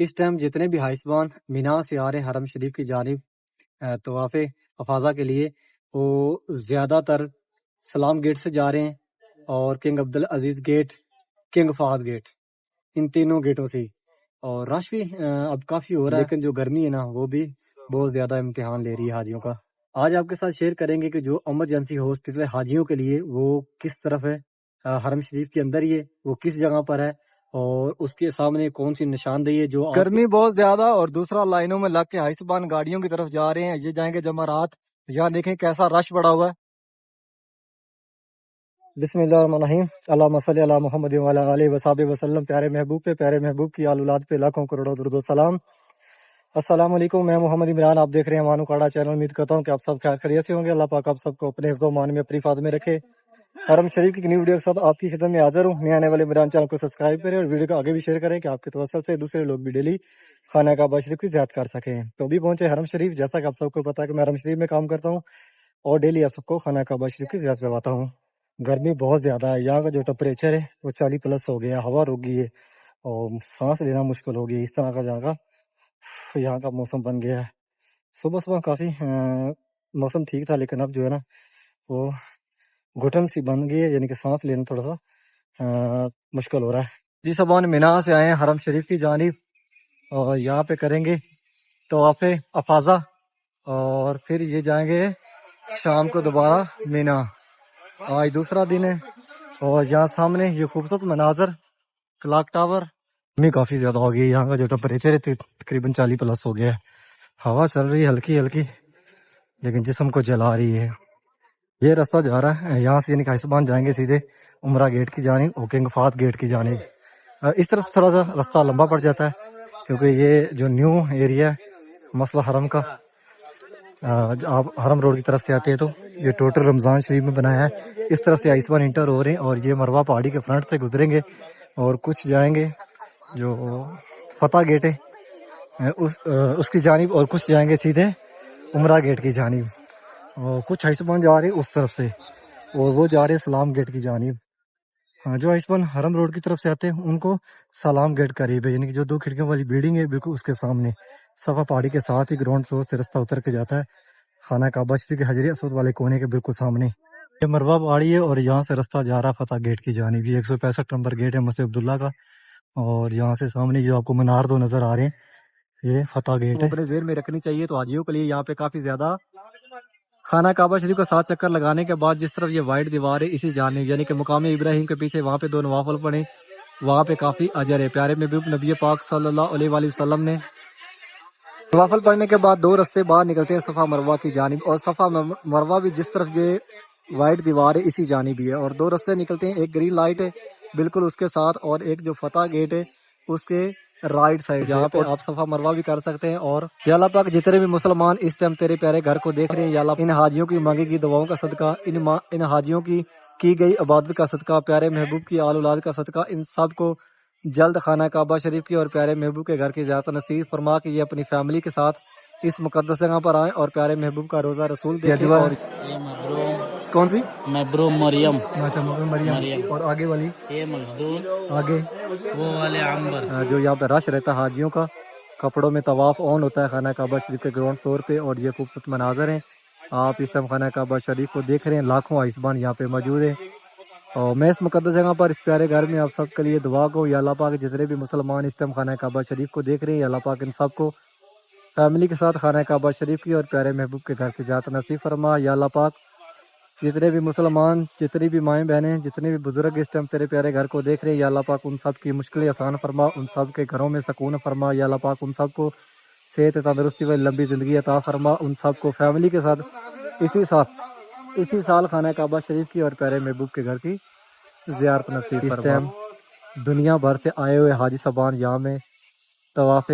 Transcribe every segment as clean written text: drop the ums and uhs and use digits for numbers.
اس time جتنے بھی حائسبان مینا سے آ رہے ہیں حرم شریف کی جانب طواف افاضہ کے لیے، وہ زیادہ تر سلام گیٹ سے جا رہے ہیں اور King Abdulaziz gate, King Fahd gate, ان تینوں گیٹوں سے ہی۔ اور رش بھی اب کافی ہو رہا ہے، لیکن جو گرمی ہے نا وہ بھی بہت زیادہ امتحان لے رہی ہے حاجیوں کا۔ آج آپ کے ساتھ شیئر کریں گے کہ جو ایمرجنسی ہاسپٹل ہے حاجیوں کے لیے وہ کس طرف ہے، حرم شریف کے اندر ہی ہے، وہ کس جگہ پر ہے اور اس کے سامنے کون سی نشاندہی ہے۔ جو گرمی بہت زیادہ اور دوسرا لائنوں میں لگ کے حائسبان گاڑیوں کی طرف جا رہے ہیں، یہ جائیں گے جمعرات۔ یہاں دیکھیں کیسا رش بڑا ہوا ہے۔ بسم اللہ الرحمن الرحیم، اللہم صلی علی محمد وعلی آلہ وصحبہ وسلم۔ پیارے محبوب پہ، پیارے محبوب کی آل اولاد پہ لاکھوں کروڑوں درود و سلام۔ السلام علیکم، میں محمد عمران، آپ دیکھ رہے ہیں مانو کاڑا چینل۔ امید کرتا ہوں کہ آپ سب خیریت سے ہوں گے۔ اللہ پاک آپ سب کو اپنے حفظ و امان میں، اپنی حفاظت میں رکھے۔ حرم شریف کی نئی ویڈیو کے ساتھ آپ کی خدمت میں حاضر ہوں۔ نئے آنے والے عمران چینل کو سبسکرائب کریں اور ویڈیو کو آگے بھی شیئر کریں کہ آپ کے توسل سے دوسرے لوگ بھی ڈیلی خانہ کعبہ شریف کی زیارت کر سکیں۔ تو ابھی پہنچے حرم شریف۔ جیسا کہ آپ سب کو پتا ہے کہ میں حرم شریف میں کام کرتا ہوں اور ڈیلی آپ سب کو خانہ کعبہ شریف کی زیارت کرواتا ہوں۔ گرمی بہت زیادہ ہے، یہاں کا جو ٹمپریچر ہے وہ 40+ ہو گیا، ہوا رک گئی ہے اور سانس لینا مشکل ہو گئی۔ اس طرح کا یہاں کا موسم بن گیا ہے۔ صبح صبح کافی موسم ٹھیک تھا، لیکن اب جو ہے نا وہ گھٹن سی بن گئی ہے، یعنی کہ سانس لینا تھوڑا سا مشکل ہو رہا ہے۔ جی سبان مینا سے آئے ہیں حرم شریف کی جانب اور یہاں پہ کریں گے طواف افاضہ اور پھر یہ جائیں گے شام کو دوبارہ مینا۔ آج دوسرا دن ہے اور یہاں سامنے یہ خوبصورت مناظر، کلاک ٹاور۔ گرمی کافی زیادہ ہو گئی، یہاں کا جو ٹمپریچر ہے تقریباً 40+ ہو گیا ہے۔ ہوا چل رہی ہے ہلکی ہلکی، لیکن جسم کو جلا رہی ہے۔ یہ راستہ جا رہا ہے یہاں سے، یعنی کہ حائسبان جائیں گے سیدھے عمرہ گیٹ کی جانب اور کنگ فہد گیٹ کی جانب۔ اس طرف تھوڑا سا راستہ لمبا پڑ جاتا ہے کیونکہ یہ جو نیو ایریا ہے مسئلہ حرم کا، آپ حرم روڈ کی طرف سے آتے ہیں تو یہ ٹوٹل رمضان شریف میں بنایا ہے۔ اس طرف سے حائسبان انٹر ہو رہے ہیں اور یہ مروہ پہاڑی کے فرنٹ سے گزریں گے اور کچھ جائیں گے جو فتح گیٹ ہے اس کی جانب، اور کچھ جائیں گے سیدھے عمرہ گیٹ کی جانب، اور کچھ حائسبان جا رہے ہیں اس طرف سے اور وہ جا رہے ہیں سلام گیٹ کی جانب۔ جو حائسبان حرم روڈ کی طرف سے آتے ہیں ان کو سلام گیٹ قریب ہے، یعنی کہ جو 2 کھڑکیوں والی بلڈنگ ہے بالکل اس کے سامنے صفا پہاڑی کے ساتھ ہی گراؤنڈ فلور سے رستہ اتر کے جاتا ہے خانہ کعبہ شریف کے حجر اسود والے کونے کے بالکل سامنے۔ یہ مروہ پہاڑی ہے اور یہاں سے رستہ جا رہا فتح گیٹ کی جانب۔ یہ 165 نمبر گیٹ ہے مسجد عبداللہ کا، اور یہاں سے سامنے جو آپ کو مینار دو نظر آ رہے ہیں یہ فتح گیٹ ہے۔ اپنے ذہن میں رکھنی چاہیے تو حاجیوں کے لیے یہاں پہ کافی زیادہ خانہ کعبہ شریف کا 7 چکر لگانے کے بعد جس طرف یہ وائٹ دیوار ہے اسی جانب، یعنی کہ مقام ابراہیم کے پیچھے وہاں پہ 2 نوافل پڑھیں، وہاں پہ کافی اجر ہے۔ پیارے محبوب نبی پاک صلی اللہ علیہ وآلہ وسلم نے نوافل پڑھنے کے بعد 2 رستے باہر نکلتے ہیں صفا مروہ کی جانب، اور صفا مروہ بھی جس طرف یہ وائٹ دیوار ہے اسی جانب ہی ہے، اور 2 رستے نکلتے ہیں، ایک گرین لائٹ ہے بالکل اس کے ساتھ اور ایک جو فتح گیٹ ہے اس کے رائٹ سائڈ، جہاں پہ آپ صفا مروہ بھی کر سکتے ہیں۔ اور یا اللہ پاک جتنے بھی مسلمان اس ٹائم تیرے پیارے گھر کو دیکھ رہے ہیں، یا اللہ ان حاجیوں کی مانگی گئی دعاؤں کا صدقہ، ان حاجیوں کی گئی عبادت کا صدقہ، پیارے محبوب کی آل اولاد کا صدقہ، ان سب کو جلد خانہ کعبہ شریف کی اور پیارے محبوب کے گھر کی زیارت نصیب فرما کہ یہ اپنی فیملی کے ساتھ اس مقدس جگہ پر آئیں اور پیارے محبوب کا روزہ رسول دیکھیں۔ اور کون سی مبروم مریم، اچھا مریم، اور آگے والی یہ مجدود، آگے وہ والے عنبر۔ جو یہاں پہ رش رہتا ہے حاجیوں کا، کپڑوں میں طواف آن ہوتا ہے خانہ کعبہ شریف کے گراؤنڈ فلور پہ، اور یہ خوبصورت مناظر ہیں۔ آپ اس ٹائم خانہ کعبہ شریف کو دیکھ رہے ہیں، لاکھوں حائسبان یہاں پہ موجود ہیں، اور میں اس مقدس جگہ پر اس پیارے گھر میں آپ سب کے لیے دعا کو یا اللہ پاک جتنے بھی مسلمان اس ٹائم خانہ کعبہ شریف کو دیکھ رہے ہیں، یا اللہ پاک ان سب کو فیملی کے ساتھ خانہ کعبہ شریف کی اور پیارے محبوب کے گھر کی زیارت نصیب فرما۔ یا اللہ پاک جتنے بھی مسلمان، جتنی بھی مائیں بہنیں، جتنے بھی بزرگ اس ٹائم تیرے پیارے گھر کو دیکھ رہے ہیں، یا اللہ پاک ان سب کی مشکلیں آسان فرما، ان سب کے گھروں میں سکون فرما، یا اللہ پاک ان سب کو صحت تندرستی و لمبی زندگی عطا فرما، ان سب کو فیملی کے ساتھ اسی سال خانہ کعبہ شریف کی اور پیارے محبوب کے گھر کی زیارت نصیب فرما۔ اس ٹائم دنیا بھر سے آئے ہوئے حاجی صاحبان یہاں میں طواف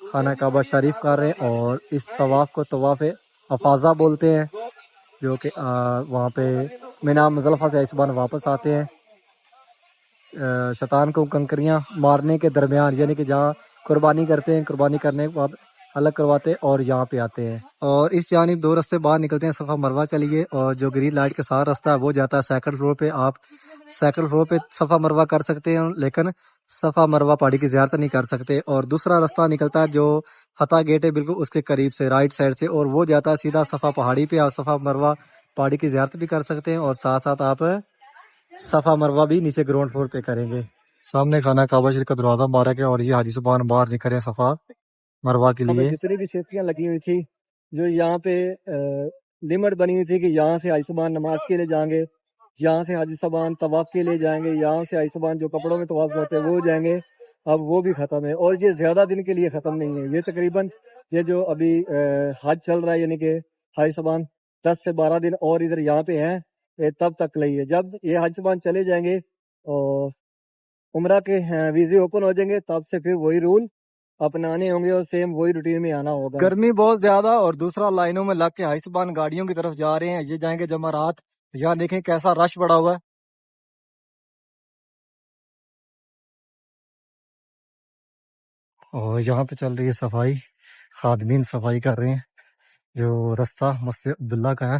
خانہ کعبہ شریف کر رہے ہیں، اور اس طواف کو طواف افاضہ بولتے ہیں، جو کہ وہاں پہ مینا مزدلفہ سے حائسبان واپس آتے ہیں شیطان کو کنکریاں مارنے کے درمیان، یعنی کہ جہاں قربانی کرتے ہیں، قربانی کرنے کے بعد الگ کرواتے ہیں اور یہاں پہ آتے ہیں. اور اس جانب 2 راستے باہر نکلتے ہیں صفا مروہ کے لیے, اور جو گرین لائٹ کے ساتھ راستہ ہے وہ جاتا ہے سیکنڈ فلور پہ. آپ سیکنڈ فلور پہ صفا مروہ کر سکتے ہیں, لیکن صفا مروہ پہاڑی کی زیارت نہیں کر سکتے. اور دوسرا راستہ نکلتا ہے جو فتح گیٹ ہے بالکل اس کے قریب سے رائٹ سائڈ سے, اور وہ جاتا ہے سیدھا صفا پہاڑی پہ. آپ صفا مروہ پہاڑی کی زیارت بھی کر سکتے ہیں اور ساتھ ساتھ آپ صفا مروہ بھی نیچے گراؤنڈ فلور پہ کریں گے. سامنے خانہ کعبہ شریف کا دروازہ مبارک ہے, اور یہ حاجی صبحان باہر نکل رہے ہیں صفا مروہ کے لیے. جتنی بھی سیفٹیاں لگی ہوئی تھی, جو یہاں پہ لمٹ بنی ہوئی تھی کہ یہاں سے حاجی صبحان نماز کے لیے جائیں گے, یہاں سے حاجی صبحان طواف کے لیے جائیں گے, یہاں سے حاجی صبحان جو کپڑوں میں طواف کرتے ہیں وہ جائیں گے, اب وہ بھی ختم ہے. اور یہ زیادہ دن کے لیے ختم نہیں ہے, یہ تقریباً یہ جو ابھی حج چل رہا ہے, یعنی کہ حاجی صبحان 10 سے 12 دن اور ادھر یہاں پہ ہیں, تب تک لئی ہے. جب یہ حاجی صبحان چلے جائیں گے اور عمرہ کے ویزے اوپن ہو جائیں گے, تب سے پھر وہی رول اپنانے ہوں گے اور سیم وہی روٹین میں آنا ہوگا. گرمی بہت زیادہ, اور دوسرا لائنوں میں لگ کے حاجی صبحان گاڑیوں کی طرف جا رہے ہیں. یہ جائیں گے جمعرات. یہاں دیکھیں کیسا رش بڑا ہوا ہے. اور یہاں پہ چل رہی ہے صفائی, خادمین صفائی کر رہے ہیں. جو راستہ مسجد عبداللہ کا ہے,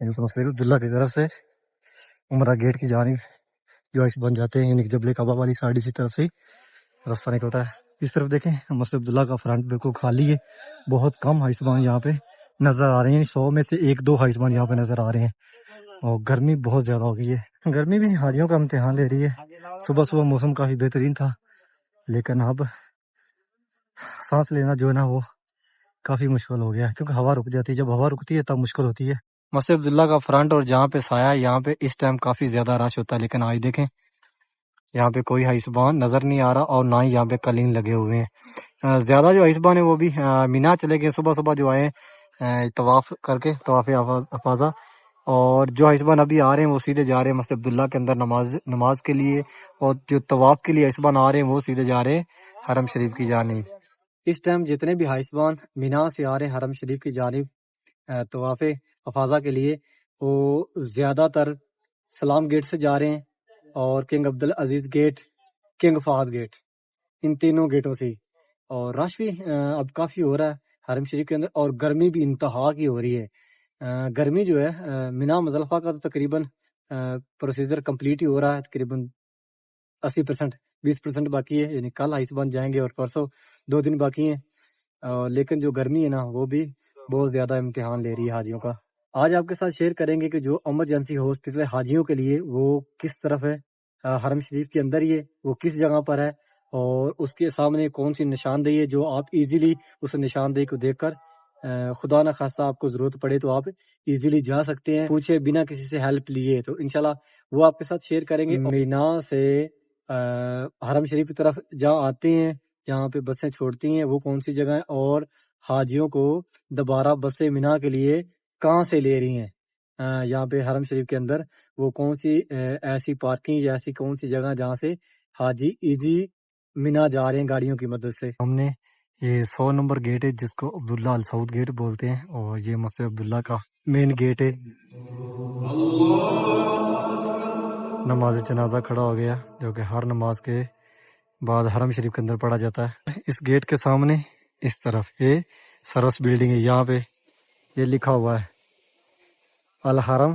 یعنی کہ مسجد عبداللہ کی طرف سے عمرہ گیٹ کی جانب جو حاجی بن جاتے ہیں, یعنی کہ جبل کعبہ والی سائڈ اسی طرف سے راستہ نکلتا ہے. اس طرف دیکھیں مسجد عبداللہ کا فرنٹ بالکل خالی ہے, بہت کم حاجی صبحان یہاں پہ نظر آ رہے ہیں. 100 میں سے 1-2 حاجی صبحان یہاں پہ نظر آ رہے ہیں. اور گرمی بہت زیادہ ہو گئی ہے. گرمی بھی حاجیوں کا امتحان لے رہی ہے. صبح صبح موسم کافی بہترین تھا, لیکن اب سانس لینا جو ہے نا وہ کافی مشکل ہو گیا ہے, کیونکہ ہوا رک جاتی ہے. جب ہوا رکتی ہے تب مشکل ہوتی ہے. مسجد عبداللہ کا فرنٹ اور جہاں پہ سایہ ہے یہاں پہ اس ٹائم کافی زیادہ رش ہوتا ہے, لیکن آج دیکھیں یہاں پہ کوئی حاجی صبحان نظر نہیں آ رہا, اور نہ ہی یہاں پہ قالین لگے ہوئے ہیں. زیادہ جو حاجی صبحان ہے وہ بھی مینا چلے گئے صبح صبح, جو آئے طواف کر کے طواف افاظہ. اور جو حاجی صبحان ابھی آ رہے ہیں وہ سیدھے جا رہے ہیں مسجد عبداللہ کے اندر نماز کے لیے, اور جو طواف کے لیے حاجی صبحان آ رہے ہیں وہ سیدھے جا رہے ہیں حرم شریف کی جانب. اس ٹائم جتنے بھی حاجی صبحان مینا سے آ رہے ہیں حرم شریف کی جانب طواف افاظہ کے لیے, وہ زیادہ تر سلام گیٹ سے جا رہے ہیں, اور King Abdulaziz gate, King Fahd gate, ان تینوں گیٹوں سے. اور رش بھی اب کافی ہو رہا ہے حرم شریف کے اندر, اور گرمی بھی انتہا کی ہو رہی ہے. گرمی جو ہے مینا مزدلفہ کا تو تقریباً پروسیجر کمپلیٹ ہی ہو رہا ہے, تقریباً 80%, 20% باقی ہے. یعنی کل حاجی صبحان جائیں گے اور پرسوں 2 دن باقی ہیں. لیکن جو گرمی ہے نا وہ بھی بہت زیادہ امتحان لے رہی ہے حاجیوں کا. آج آپ کے ساتھ شیئر کریں گے کہ جو ایمرجنسی ہاسپٹل ہے حاجیوں کے لیے وہ کس طرف ہے, حرم شریف کے اندر ہی ہے, وہ کس جگہ پر ہے, اور اس کے سامنے کون سی نشاندہی ہے جو آپ ایزیلی اس نشاندہی کو دیکھ کر خدا نہ خواستہ آپ کو ضرورت پڑے تو آپ ایزیلی جا سکتے ہیں, پوچھے بنا کسی سے ہیلپ لیے. تو انشاءاللہ وہ آپ کے ساتھ شیئر کریں گے. مینا سے حرم شریف کی طرف جہاں آتے ہیں, جہاں پہ بسیں چھوڑتی ہیں, وہ کون سی جگہ ہے, اور حاجیوں کو دوبارہ بسیں مینا کے لیے کہاں سے لے رہی ہیں یہاں پہ حرم شریف کے اندر, وہ کون سی ایسی پارکنگ یا ایسی کون سی جگہ جہاں سے حاجی ایزی مینا جا رہے ہیں گاڑیوں کی مدد سے. ہم نے یہ 100 نمبر گیٹ ہے جس کو عبداللہ السعود گیٹ بولتے ہیں, اور یہ مسجد عبداللہ کا مین گیٹ ہے. نماز جنازہ کھڑا ہو گیا, جو کہ ہر نماز کے بعد حرم شریف کے اندر پڑھا جاتا ہے. اس گیٹ کے سامنے اس طرف یہ سروس بلڈنگ ہے, یہاں پہ یہ لکھا ہوا ہے الحرم.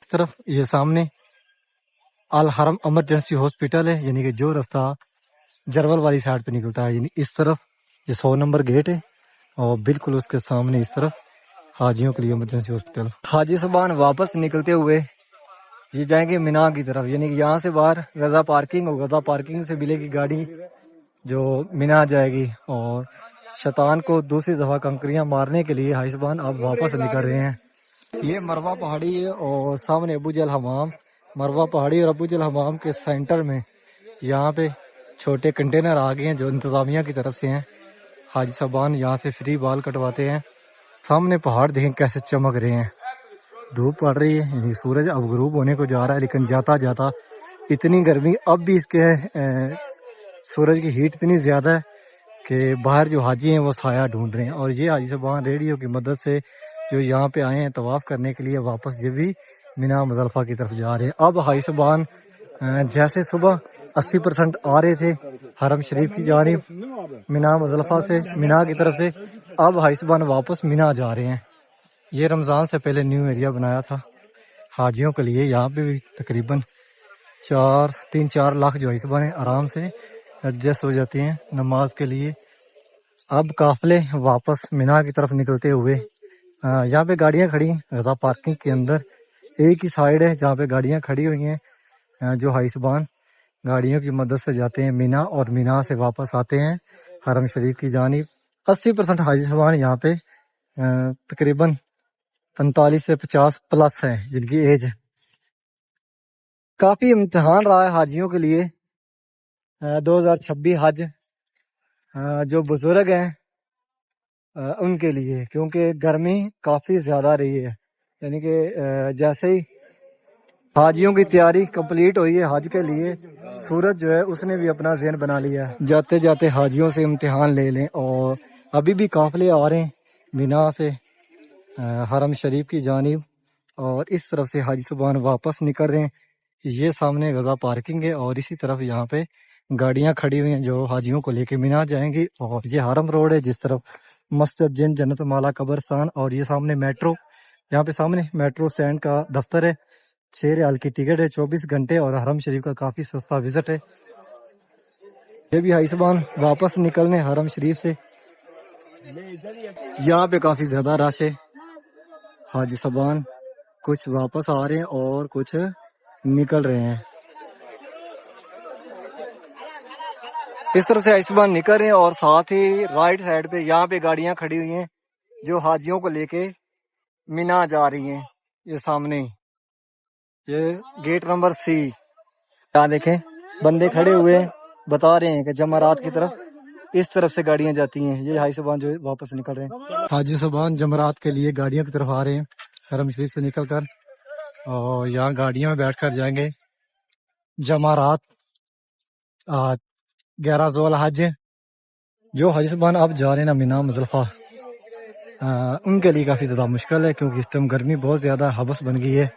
اس طرف یہ سامنے الحرم ایمرجنسی ہاسپٹل ہے, یعنی کہ جو راستہ جرول والی سائڈ پہ نکلتا ہے, یعنی اس طرف یہ 100 نمبر گیٹ ہے, اور بالکل اس کے سامنے اس طرف حاجیوں کے لیے ایمرجنسی ہاسپٹل. حاجی صبحان واپس نکلتے ہوئے یہ جائیں گے مینا کی طرف, یعنی کہ یہاں سے باہر غزہ پارکنگ, اور غزہ پارکنگ سے ملے گی گاڑی جو مینا جائے گی. اور شیطان کو دوسری دفعہ کنکریاں مارنے کے لیے حاجی صبحان اب واپس نکل رہے ہیں. یہ مروہ پہاڑی ہے, اور سامنے ابو جہل حمام. مروہ پہاڑی اور ابو جہل حمام کے سینٹر میں یہاں پہ چھوٹے کنٹینر آ گئے ہیں جو انتظامیہ کی طرف سے ہیں. حاجی صاحبان یہاں سے فری بال کٹواتے ہیں. سامنے پہاڑ دیکھیں کیسے چمک رہے ہیں, دھوپ پڑ رہی ہے, یعنی سورج اب غروب ہونے کو جا رہا ہے, لیکن جاتا جاتا اتنی گرمی اب بھی اس کے سورج کی ہیٹ اتنی زیادہ ہے کہ باہر جو حاجی ہیں وہ سایہ ڈھونڈ رہے ہیں. اور یہ حاجی صاحبان ریڈیو کی مدد سے جو یہاں پہ آئے ہیں طواف کرنے کے لیے, واپس یہ بھی مینا مزدلفہ کی طرف جا رہے ہیں. اب حاجی صاحبان جیسے صبح 80% آ رہے تھے حرم شریف کی جانب مینا مزدلفہ سے, مینا کی طرف سے, اب حائسبان واپس مینا جا رہے ہیں. یہ رمضان سے پہلے نیو ایریا بنایا تھا حاجیوں کے لیے. یہاں پہ بھی تقریباً 3-4 لاکھ جو حائسبان آرام سے ایڈجسٹ ہو جاتے ہیں نماز کے لیے. اب قافلے واپس مینا کی طرف نکلتے ہوئے یہاں پہ گاڑیاں کھڑی ہیں غزہ پارکنگ کے اندر. ایک ہی سائیڈ ہے جہاں پہ گاڑیاں کھڑی ہوئی ہیں. جو حائسبان گاڑیوں کی مدد سے جاتے ہیں مینا اور مینا سے واپس آتے ہیں حرم شریف کی جانب. 80% حائسبان یہاں پہ تقریباً 45 سے 50 پلس ہیں جن کی ایج ہے. کافی امتحان رہا ہے حاجیوں کے لیے 2026 حج. جو بزرگ ہیں ان کے لیے کیونکہ گرمی کافی زیادہ رہی ہے. یعنی کہ جیسے ہی حاجیوں کی تیاری کمپلیٹ ہوئی ہے حج کے لیے سورج جو ہے اس نے بھی اپنا ذہن بنا لیا ہے جاتے جاتے حاجیوں سے امتحان لے لیں. اور ابھی بھی قافلے آ رہے ہیں مینا سے حرم شریف کی جانب اور اس طرف سے حاجی صبحان واپس نکل رہے ہیں. یہ سامنے غزہ پارکنگ ہے اور اسی طرف یہاں پہ گاڑیاں کھڑی ہوئی ہیں جو حاجیوں کو لے کے مینا جائیں گی. اور یہ حرم روڈ ہے جس طرف مسجد جن جنت مالا قبرستان اور یہ سامنے میٹرو. یہاں پہ سامنے میٹرو اسٹینڈ کا دفتر ہے. 6 ریال کی ٹکٹ ہے 24 گھنٹے اور حرم شریف کا کافی سستا وزٹ ہے. یہ بھی حائسبان واپس نکلنے حرم شریف سے. یہاں پہ کافی زیادہ رش ہے. حاجی صبان کچھ واپس آ رہے ہیں اور کچھ نکل رہے ہیں. اس طرح سے حائسبان نکل رہے ہیں اور ساتھ ہی رائٹ سائڈ پہ یہاں پہ گاڑیاں کھڑی ہوئی ہیں جو حاجیوں کو لے کے مینا جا رہی ہیں. یہ سامنے یہ گیٹ نمبر سی. یہاں دیکھیں بندے کھڑے ہوئے ہیں بتا رہے ہیں کہ جمرات کی اس طرف سے گاڑیاں جاتی ہیں. یہ حاجی صبان جو واپس نکل رہے ہیں. حاجی صبان جمرات کے لیے گاڑیوں کی طرف آ رہے ہیں حرم شریف سے نکل کر اور یہاں گاڑیوں میں بیٹھ کر جائیں گے جمرات 11 ذو الحج. جو حاجی صبان اب جا رہے ہیں نا مینا مزدلفہ ان کے لیے کافی زیادہ مشکل ہے کیونکہ اس ٹائم گرمی بہت زیادہ حبس بن گئی ہے.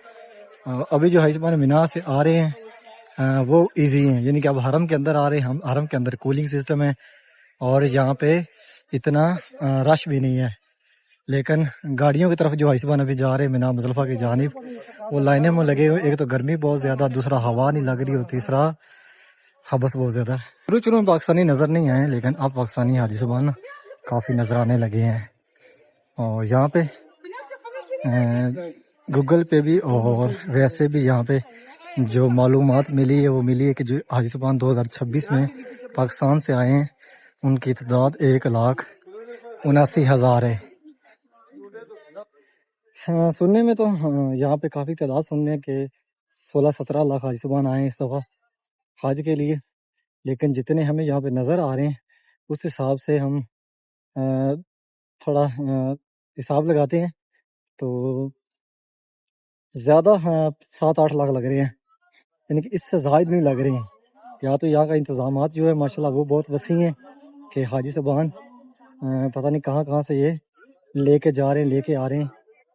ابھی جو حاجی صبان مینا سے آ رہے ہیں وہ ایزی ہیں. یعنی کہ اب حرم کے اندر آ رہے ہیں. ہم حرم کے اندر کولنگ سسٹم ہے اور یہاں پہ اتنا رش بھی نہیں ہے. لیکن گاڑیوں کی طرف جو حائسبان ابھی جا رہے ہیں مینا مزدلفہ کی جانب وہ لائنیں میں لگے ہوئے. ایک تو گرمی بہت زیادہ دوسرا ہوا نہیں لگ رہی اور تیسرا حبس بہت زیادہ ہے. شروع میں پاکستانی نظر نہیں آئے لیکن اب پاکستانی حاجی صبان کافی نظر آنے لگے ہیں. اور یہاں پہ گوگل پہ بھی اور ویسے بھی یہاں پہ جو معلومات ملی ہے وہ ملی ہے کہ جو حاجی صبان 2026 میں پاکستان سے آئے ہیں ان کی تعداد 1,79,000 ہے. سننے میں تو یہاں پہ کافی تعداد سننے ہیں کہ 16-17 لاکھ حاجی صبان آئے ہیں اس دفعہ حج کے لیے. لیکن جتنے ہمیں یہاں پہ نظر آ رہے ہیں اس حساب سے ہم تھوڑا حساب لگاتے ہیں تو زیادہ 7-8 لاکھ لگ رہے ہیں. یعنی کہ اس سے زائد نہیں لگ رہے ہیں. یا تو یہاں کا انتظامات جو ہے ماشاءاللہ وہ بہت وسیع ہیں کہ حاجی صبان پتہ نہیں کہاں سے یہ لے کے جا رہے ہیں لے کے آ رہے ہیں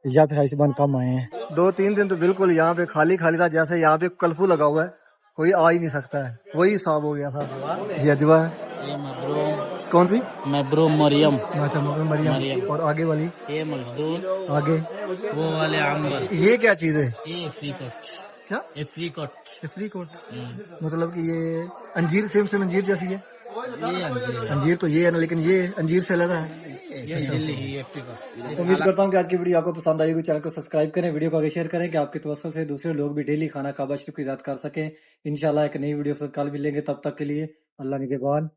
یا پھر حاجی صبان کم آئے ہیں. 2-3 دن تو بالکل یہاں پہ خالی تھا جیسے یہاں پہ کلفو لگا ہوا ہے کوئی آ ہی نہیں سکتا ہے. وہی حساب ہو گیا تھا. یہ اجوا ہے. یہ مبروم کون سی مبروم مریم. اچھا مریم. اور آگے والی یہ مجدود آگے وہ والے عنبر. یہ کیا چیز ہے؟ یہ افریکٹ. کیا افریکٹ افریکوٹ مطلب کہ یہ انجیر سیم انجیر جیسی ہے. یہ انجیر. انجیر تو یہ ہے نا لیکن یہ انجیر سے لگا ہے. یہ جلی ہے افریکٹ. امید کرتا ہوں کہ آج کی ویڈیو آپ کو پسند آئی ہوگی. چینل کو سبسکرائب کریں ویڈیو کو آگے شیئر کریں کہ آپ کے توسل سے دوسرے لوگ بھی ڈیلی خانہ کعبہ شریف کی یاد کر سکیں. انشاءاللہ ایک نئی ویڈیو سے کل ملیں گے. تب تک کے لیے اللہ نگہبان.